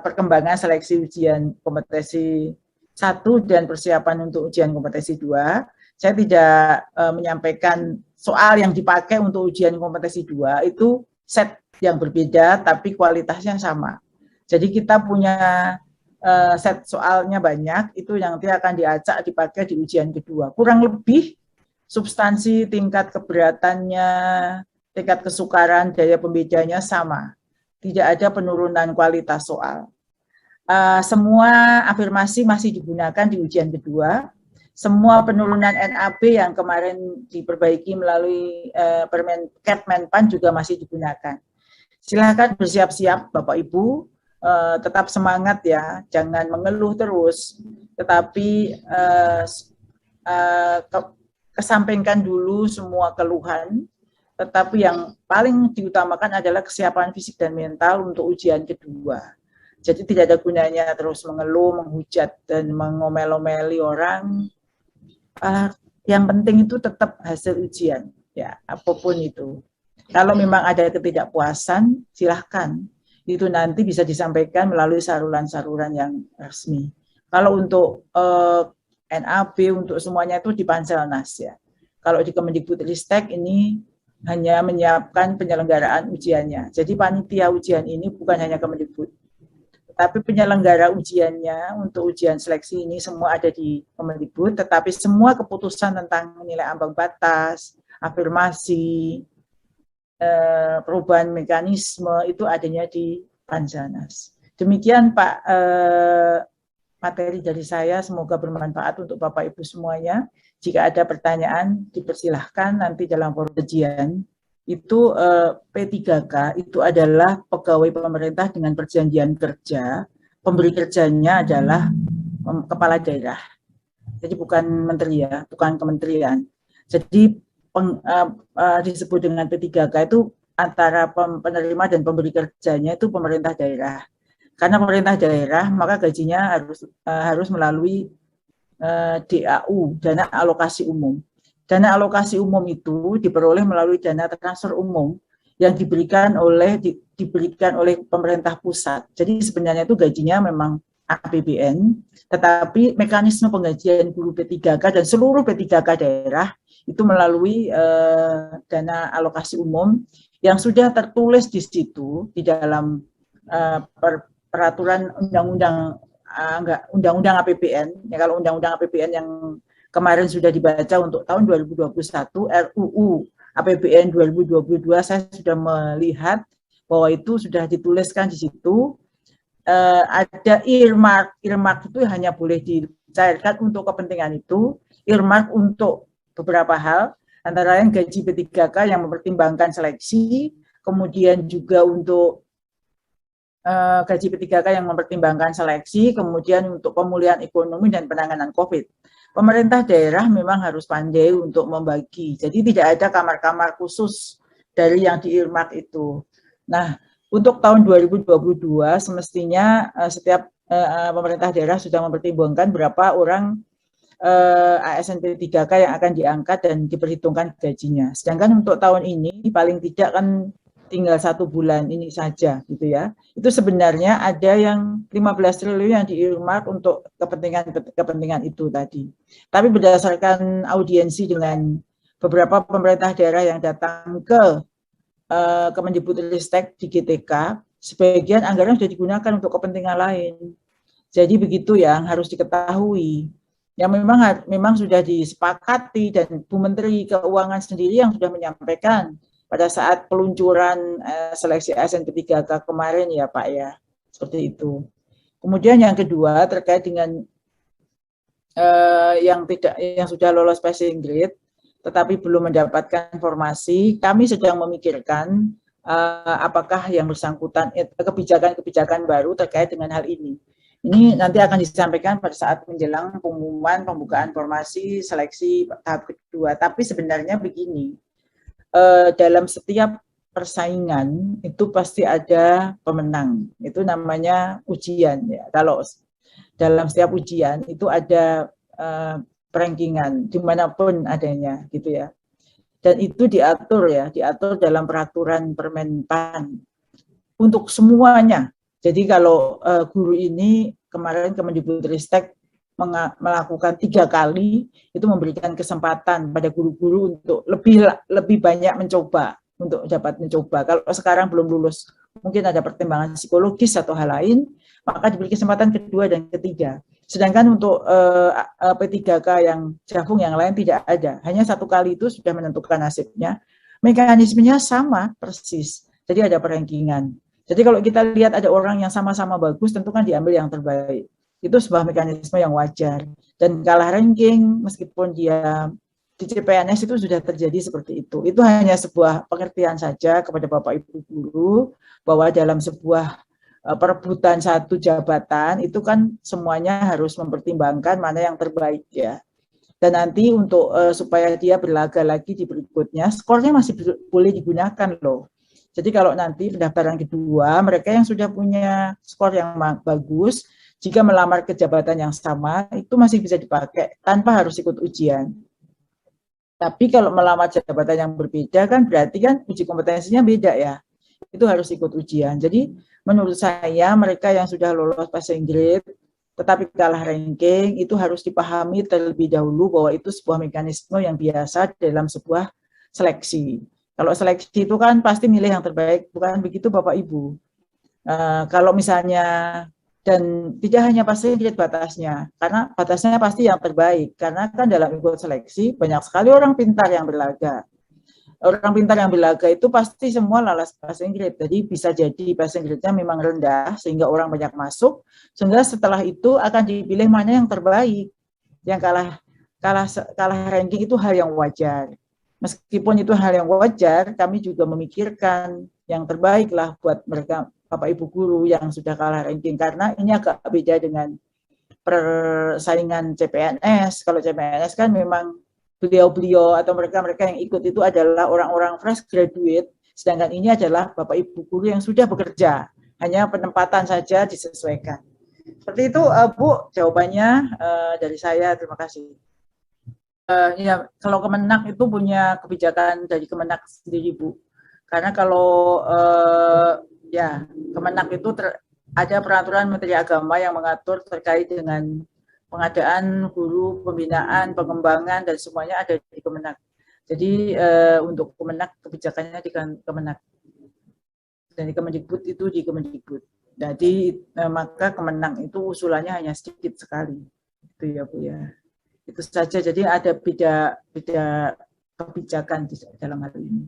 perkembangan seleksi ujian kompetensi 1 dan persiapan untuk ujian kompetensi 2. Saya tidak menyampaikan soal yang dipakai untuk ujian kompetensi 2 itu set yang berbeda tapi kualitasnya sama. Jadi kita punya set soalnya banyak, itu yang nanti akan diacak dipakai di ujian kedua. Kurang lebih substansi, tingkat keberatannya, tingkat kesukaran, daya pembedanya sama. Tidak ada penurunan kualitas soal. Semua afirmasi masih digunakan di ujian kedua. Semua penurunan NAB yang kemarin diperbaiki melalui Menpan juga masih digunakan. Silakan bersiap-siap Bapak Ibu, tetap semangat ya, jangan mengeluh terus, tetapi kesampingkan dulu semua keluhan, tetapi yang paling diutamakan adalah kesiapan fisik dan mental untuk ujian kedua. Jadi tidak ada gunanya terus mengeluh, menghujat, dan mengomel-omeli orang. Yang penting itu tetap hasil ujian, ya apapun itu. Kalau memang ada ketidakpuasan, silahkan. Itu nanti bisa disampaikan melalui saluran-saluran yang resmi. Kalau untuk NAB, untuk semuanya itu di Panselnas ya. Kalau di Kemendikbudristek ini hanya menyiapkan penyelenggaraan ujiannya. Jadi panitia ujian ini bukan hanya Kemendikbud, tapi penyelenggara ujiannya untuk ujian seleksi ini semua ada di Kemendikbud, tetapi semua keputusan tentang nilai ambang batas, afirmasi, perubahan mekanisme itu adanya di Panselnas. Demikian Pak materi dari saya, semoga bermanfaat untuk Bapak Ibu semuanya. Jika ada pertanyaan dipersilahkan nanti dalam forum ujian. Itu P3K itu adalah pegawai pemerintah dengan perjanjian kerja, pemberi kerjanya adalah kepala daerah. Jadi bukan menteri ya, bukan kementerian. Jadi disebut dengan P3K itu antara penerima dan pemberi kerjanya itu pemerintah daerah. Karena pemerintah daerah maka gajinya harus melalui DAU, dana alokasi umum. Dana alokasi umum itu diperoleh melalui dana transfer umum yang diberikan oleh pemerintah pusat. Jadi sebenarnya itu gajinya memang APBN, tetapi mekanisme penggajian guru P3K dan seluruh P3K daerah itu melalui dana alokasi umum yang sudah tertulis di situ di dalam peraturan undang-undang APBN. Ya, kalau undang-undang APBN yang kemarin sudah dibaca untuk tahun 2021, RUU APBN 2022, saya sudah melihat bahwa itu sudah dituliskan di situ. Ada earmark itu hanya boleh dicairkan untuk kepentingan itu, earmark untuk beberapa hal, antara lain gaji P3K yang mempertimbangkan seleksi, kemudian juga untuk gaji P3K yang mempertimbangkan seleksi, kemudian untuk pemulihan ekonomi dan penanganan COVID. Pemerintah daerah memang harus pandai untuk membagi, jadi tidak ada kamar-kamar khusus dari yang di earmark itu. Nah, untuk tahun 2022 semestinya setiap pemerintah daerah sudah mempertimbangkan berapa orang ASN P3K yang akan diangkat dan diperhitungkan gajinya. Sedangkan untuk tahun ini paling tidak kan tinggal 1 bulan ini saja gitu ya. Itu sebenarnya ada yang 15 triliun yang di-earmark untuk kepentingan itu tadi. Tapi berdasarkan audiensi dengan beberapa pemerintah daerah yang datang ke Kemendikbudristek di GTK, sebagian anggaran sudah digunakan untuk kepentingan lain. Jadi begitu yang harus diketahui. Yang memang sudah disepakati dan Bu Menteri Keuangan sendiri yang sudah menyampaikan pada saat peluncuran seleksi ASN P3K kemarin ya Pak ya, seperti itu. Kemudian yang kedua terkait dengan yang sudah lolos passing grade tetapi belum mendapatkan informasi, kami sedang memikirkan apakah yang bersangkutan kebijakan-kebijakan baru terkait dengan hal ini. Ini nanti akan disampaikan pada saat menjelang pengumuman pembukaan formasi seleksi tahap kedua. Tapi sebenarnya begini, dalam setiap persaingan itu pasti ada pemenang. Itu namanya ujian ya. Kalau dalam setiap ujian itu ada rankingan dimanapun adanya gitu ya, dan itu diatur dalam peraturan Permenpan untuk semuanya, Jadi kalau guru ini kemarin Kemendikbudristek melakukan 3 kali, itu memberikan kesempatan pada guru-guru untuk lebih banyak mencoba, untuk dapat mencoba. Kalau sekarang belum lulus, mungkin ada pertimbangan psikologis atau hal lain, maka diberi kesempatan kedua dan ketiga. Sedangkan untuk P3K yang Jafung yang lain tidak ada, hanya 1 kali itu sudah menentukan nasibnya. Mekanismenya sama persis, jadi ada perengkingan. Jadi kalau kita lihat ada orang yang sama-sama bagus, tentu kan diambil yang terbaik. Itu sebuah mekanisme yang wajar. Dan kalah ranking, meskipun dia di CPNS itu sudah terjadi seperti itu. Itu hanya sebuah pengertian saja kepada Bapak Ibu guru, bahwa dalam sebuah perebutan satu jabatan, itu kan semuanya harus mempertimbangkan mana yang terbaik ya. Dan nanti untuk supaya dia berlaga lagi di berikutnya, skornya masih boleh digunakan loh. Jadi kalau nanti pendaftaran kedua, mereka yang sudah punya skor yang bagus, jika melamar ke jabatan yang sama, itu masih bisa dipakai tanpa harus ikut ujian. Tapi kalau melamar jabatan yang berbeda kan berarti kan uji kompetensinya beda ya. Itu harus ikut ujian. Jadi menurut saya mereka yang sudah lolos passing grade tetapi kalah ranking itu harus dipahami terlebih dahulu bahwa itu sebuah mekanisme yang biasa dalam sebuah seleksi. Kalau seleksi itu kan pasti milih yang terbaik, bukan begitu Bapak Ibu? Kalau misalnya, dan tidak hanya passing grade batasnya, karena batasnya pasti yang terbaik, karena kan dalam ikut seleksi banyak sekali orang pintar yang berlaga. Orang pintar yang berlaga itu pasti semua lolos passing grade, jadi bisa jadi passing grade-nya memang rendah sehingga orang banyak masuk, sehingga setelah itu akan dipilih mana yang terbaik. Yang kalah ranking itu hal yang wajar. Meskipun itu hal yang wajar, kami juga memikirkan yang terbaik lah buat mereka Bapak Ibu guru yang sudah kalah ranking, karena ini agak beda dengan persaingan CPNS. Kalau CPNS kan memang beliau-beliau atau mereka-mereka yang ikut itu adalah orang-orang fresh graduate, sedangkan ini adalah Bapak Ibu guru yang sudah bekerja, hanya penempatan saja disesuaikan. Seperti itu Bu, jawabannya dari saya. Terima kasih. Ya, kalau Kemenak itu punya kebijakan dari Kemenak sendiri Bu. Karena kalau ya Kemenak itu ada peraturan Menteri Agama yang mengatur terkait dengan pengadaan guru, pembinaan, pengembangan dan semuanya ada di Kemenak. Jadi untuk Kemenak kebijakannya di Kemenak. Dan di Kemendikbud itu di Kemendikbud. Jadi maka Kemenak itu usulannya hanya sedikit sekali. Itu ya Bu ya. Itu saja. Jadi ada beda kebijakan di dalam hal ini.